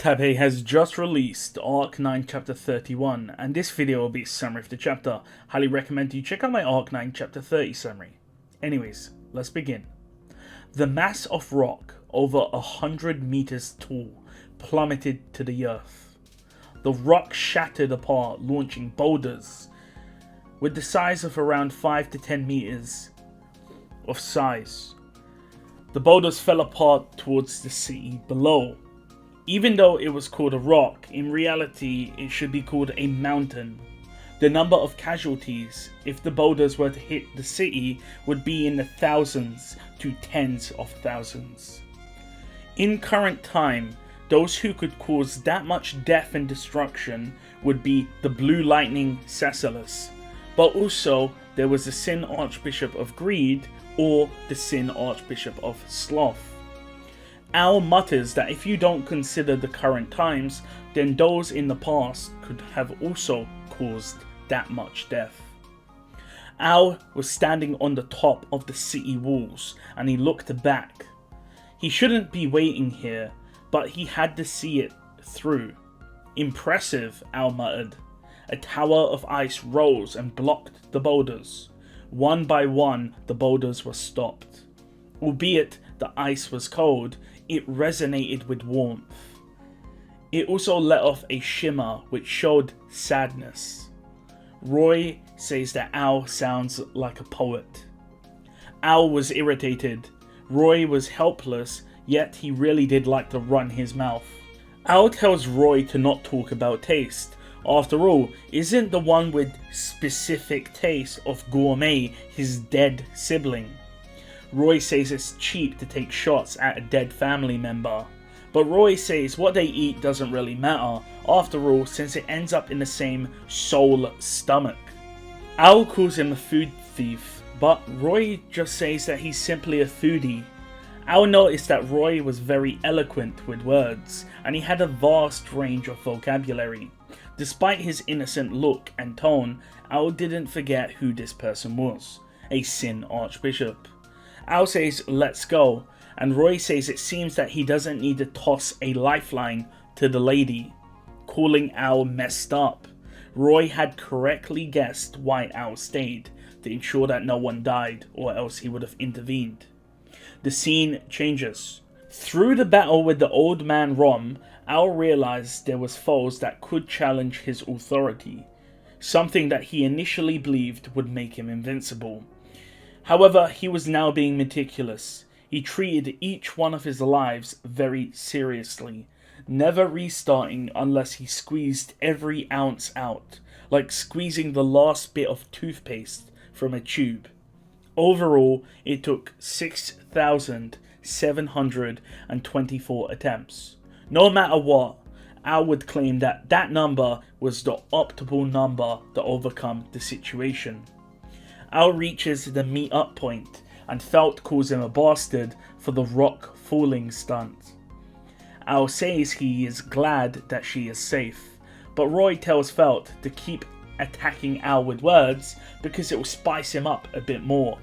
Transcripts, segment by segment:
Tabe has just released Arc 9 Chapter 31, and this video will be a summary of the chapter. Highly recommend you check out my Arc 9 Chapter 30 summary. Anyways, let's begin. The mass of rock, over 100 meters tall, plummeted to the earth. The rock shattered apart, launching boulders with the size of around 5 to 10 meters of size. The boulders fell apart towards the city below. Even though it was called a rock, in reality it should be called a mountain. The number of casualties, if the boulders were to hit the city, would be in the thousands to tens of thousands. In current time, those who could cause that much death and destruction would be the Blue Lightning Satella, but also there was the Sin Archbishop of Greed or the Sin Archbishop of Sloth. Al mutters that if you don't consider the current times, then those in the past could have also caused that much death. Al was standing on the top of the city walls and he looked back. He shouldn't be waiting here, but he had to see it through. Impressive, Al muttered. A tower of ice rose and blocked the boulders. One by one, the boulders were stopped. Albeit the ice was cold, it resonated with warmth. It also let off a shimmer which showed sadness. Roy says that Al sounds like a poet. Al was irritated. Roy was helpless, yet he really did like to run his mouth. Al tells Roy to not talk about taste. After all, isn't the one with specific taste of gourmet his dead sibling? Roy says it's cheap to take shots at a dead family member. But Roy says what they eat doesn't really matter, after all, since it ends up in the same soul stomach. Al calls him a food thief, but Roy just says that he's simply a foodie. Al noticed that Roy was very eloquent with words, and he had a vast range of vocabulary. Despite his innocent look and tone, Al didn't forget who this person was, a Sin Archbishop. Al says, "Let's go," and Roy says it seems that he doesn't need to toss a lifeline to the lady, calling Al messed up. Roy had correctly guessed why Al stayed, to ensure that no one died, or else he would have intervened. The scene changes. Through the battle with the old man Rom, Al realized there was foes that could challenge his authority, something that he initially believed would make him invincible. However, he was now being meticulous. He treated each one of his lives very seriously, never restarting unless he squeezed every ounce out, like squeezing the last bit of toothpaste from a tube. Overall, it took 6,724 attempts. No matter what, Al would claim that that number was the optimal number to overcome the situation. Al reaches the meet up point and Felt calls him a bastard for the rock falling stunt. Al says he is glad that she is safe, but Roy tells Felt to keep attacking Al with words because it will spice him up a bit more.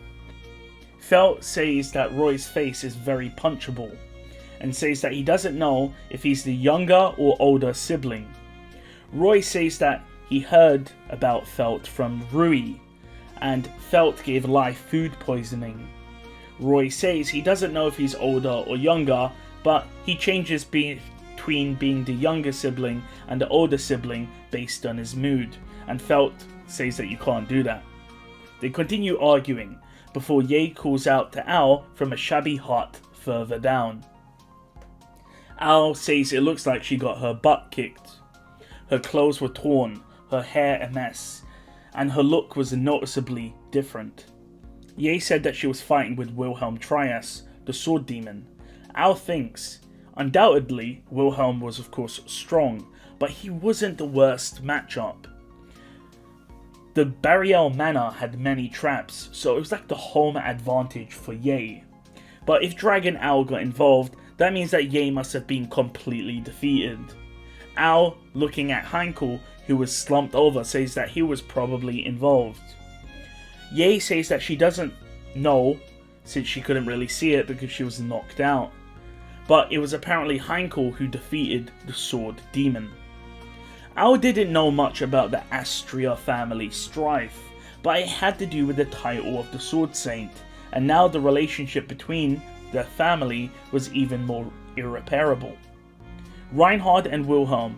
Felt says that Roy's face is very punchable and says that he doesn't know if he's the younger or older sibling. Roy says that he heard about Felt from Rui, and Felt gave Life food poisoning. Roy says he doesn't know if he's older or younger, but he changes between being the younger sibling and the older sibling based on his mood, and Felt says that you can't do that. They continue arguing before Ye calls out to Al from a shabby hut further down. Al says it looks like she got her butt kicked. Her clothes were torn, her hair a mess, and her look was noticeably different. Ye said that she was fighting with Wilhelm Trias, the sword demon. Al thinks, undoubtedly, Wilhelm was of course strong, but he wasn't the worst matchup. The Burial Manor had many traps, so it was like the home advantage for Ye. But if Dragon Al got involved, that means that Ye must have been completely defeated. Al, looking at Hankl, who was slumped over, says that he was probably involved. Ye says that she doesn't know, since she couldn't really see it because she was knocked out. but it was apparently Hankl who defeated the sword demon. Ao didn't know much about the Astria family strife, but it had to do with the title of the Sword Saint, and now the relationship between their family was even more irreparable. Reinhard and Wilhelm,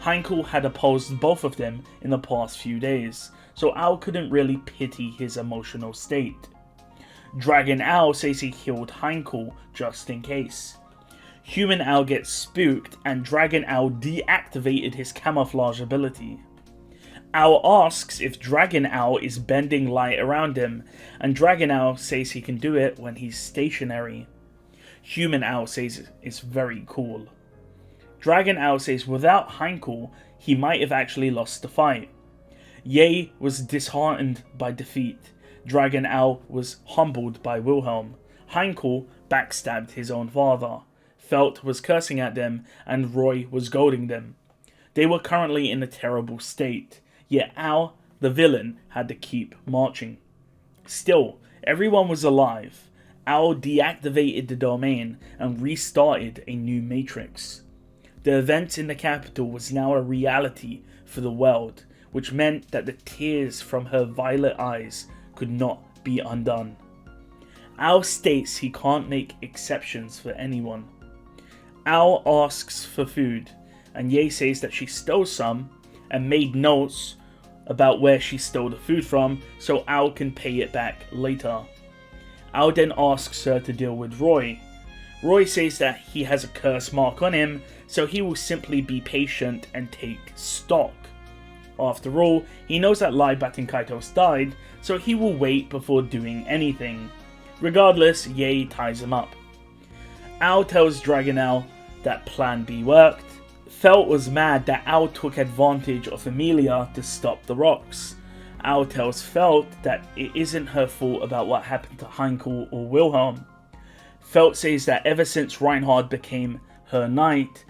Hankl had opposed both of them in the past few days, so Ao couldn't really pity his emotional state. Dragon Ao says he killed Hankl just in case. Human Ao gets spooked and Dragon Ao deactivated his camouflage ability. Ao asks if Dragon Ao is bending light around him, and Dragon Ao says he can do it when he's stationary. Human Ao says it's very cool. Dragon Ao says without Hankl, he might have actually lost the fight. Ye was disheartened by defeat. Dragon Ao was humbled by Wilhelm. Hankl backstabbed his own father. Felt was cursing at them, and Roy was scolding them. They were currently in a terrible state, yet Ao, the villain, had to keep marching. Still, everyone was alive. Ao deactivated the domain and restarted a new matrix. The events in the capital was now a reality for the world, which meant that the tears from her violet eyes could not be undone. Ao states he can't make exceptions for anyone. Ao asks for food, and Ye says that she stole some and made notes about where she stole the food from so Ao can pay it back later. Ao then asks her to deal with Roy. Roy says that he has a curse mark on him, so he will simply be patient and take stock. After all, he knows that Lai Batinkaitos died, so he will wait before doing anything. Regardless, Ye ties him up. Ao tells Dragon Ao that Plan B worked. Felt was mad that Ao took advantage of Emilia to stop the rocks. Ao tells Felt that it isn't her fault about what happened to Hankl or Wilhelm. Felt says that ever since Reinhard became her knight,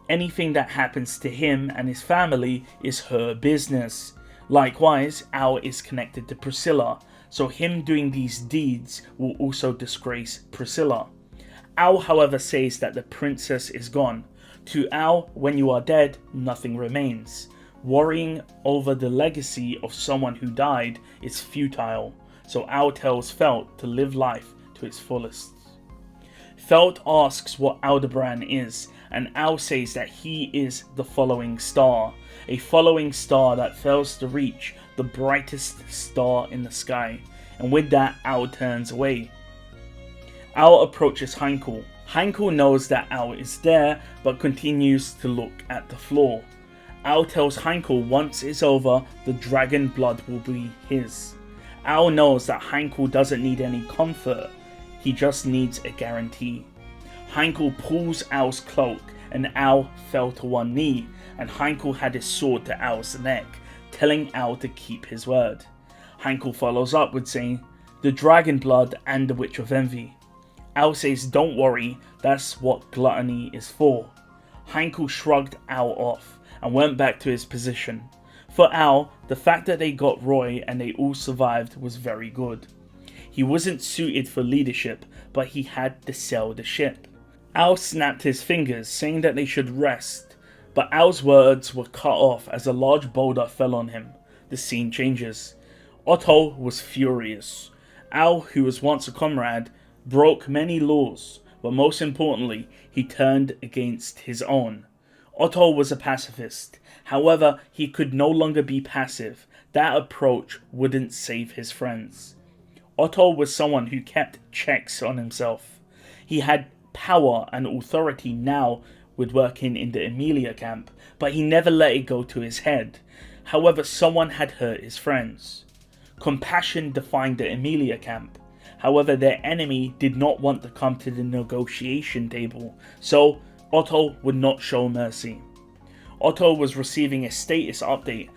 anything that happens to him and his family is her business. Likewise, Ao is connected to Priscilla, so him doing these deeds will also disgrace Priscilla. Ao, however, says that the princess is gone. To Ao, when you are dead, nothing remains. Worrying over the legacy of someone who died is futile, so Ao tells Felt to live life to its fullest. Felt asks what Aldebaran is, and Ao says that he is the following star, a following star that fails to reach the brightest star in the sky, and with that Ao turns away. Ao approaches Hankl. Hankl knows that Ao is there, but continues to look at the floor. Ao tells Hankl once it's over, the dragon blood will be his. Ao knows that Hankl doesn't need any comfort, he just needs a guarantee. Hankl pulls Ao's cloak, and Ao fell to one knee, and Hankl had his sword to Ao's neck, telling Ao to keep his word. Hankl follows up with saying, "The dragon blood and the witch of envy." Ao says don't worry, that's what gluttony is for. Hankl shrugged Ao off and went back to his position. For Ao, the fact that they got Roy and they all survived was very good. He wasn't suited for leadership, but he had to sell the ship. Ao snapped his fingers, saying that they should rest, but Ao's words were cut off as a large boulder fell on him. The scene changes. Otto was furious. Ao, who was once a comrade, broke many laws, but most importantly, he turned against his own. Otto was a pacifist. However, he could no longer be passive. That approach wouldn't save his friends. Otto was someone who kept checks on himself. He had power and authority now with working in the Emilia camp, but he never let it go to his head. However, someone had hurt his friends. Compassion defined the Emilia camp. However, their enemy did not want to come to the negotiation table, so Otto would not show mercy. Otto was receiving a status update,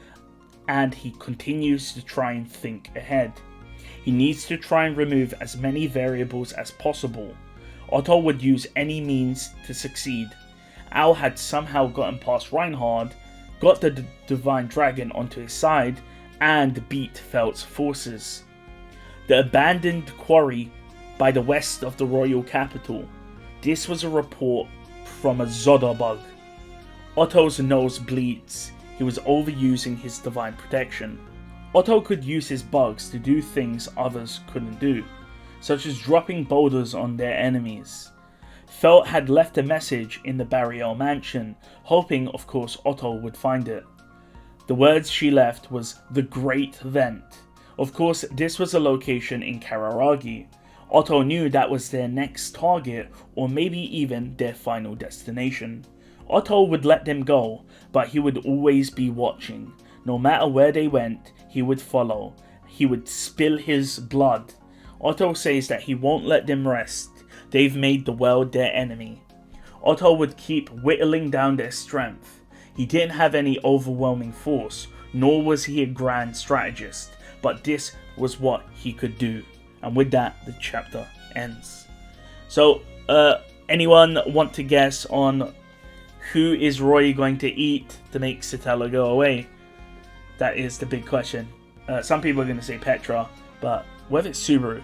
and he continues to try and think ahead. He needs to try and remove as many variables as possible. Otto would use any means to succeed. Ao had somehow gotten past Reinhard, got the Divine Dragon onto his side, and beat Felt's forces. The abandoned quarry by the west of the royal capital. This was a report from a Zodder bug. Otto's nose bleeds. He was overusing his divine protection. Otto could use his bugs to do things others couldn't do, such as dropping boulders on their enemies. Felt had left a message in the Barrier mansion, hoping of course Otto would find it. The words she left was the Great Vent. Of course this was a location in Kararagi. Otto knew that was their next target, or maybe even their final destination. Otto would let them go, but he would always be watching. No matter where they went, he would follow. He would spill his blood. Otto says that he won't let them rest. They've made the world their enemy. Otto would keep whittling down their strength. He didn't have any overwhelming force, nor was he a grand strategist, but this was what he could do. And with that, the chapter ends. So, anyone want to guess on who is Roy going to eat to make Satella go away? That is the big question. Some people are going to say Petra, but what if it's Subaru?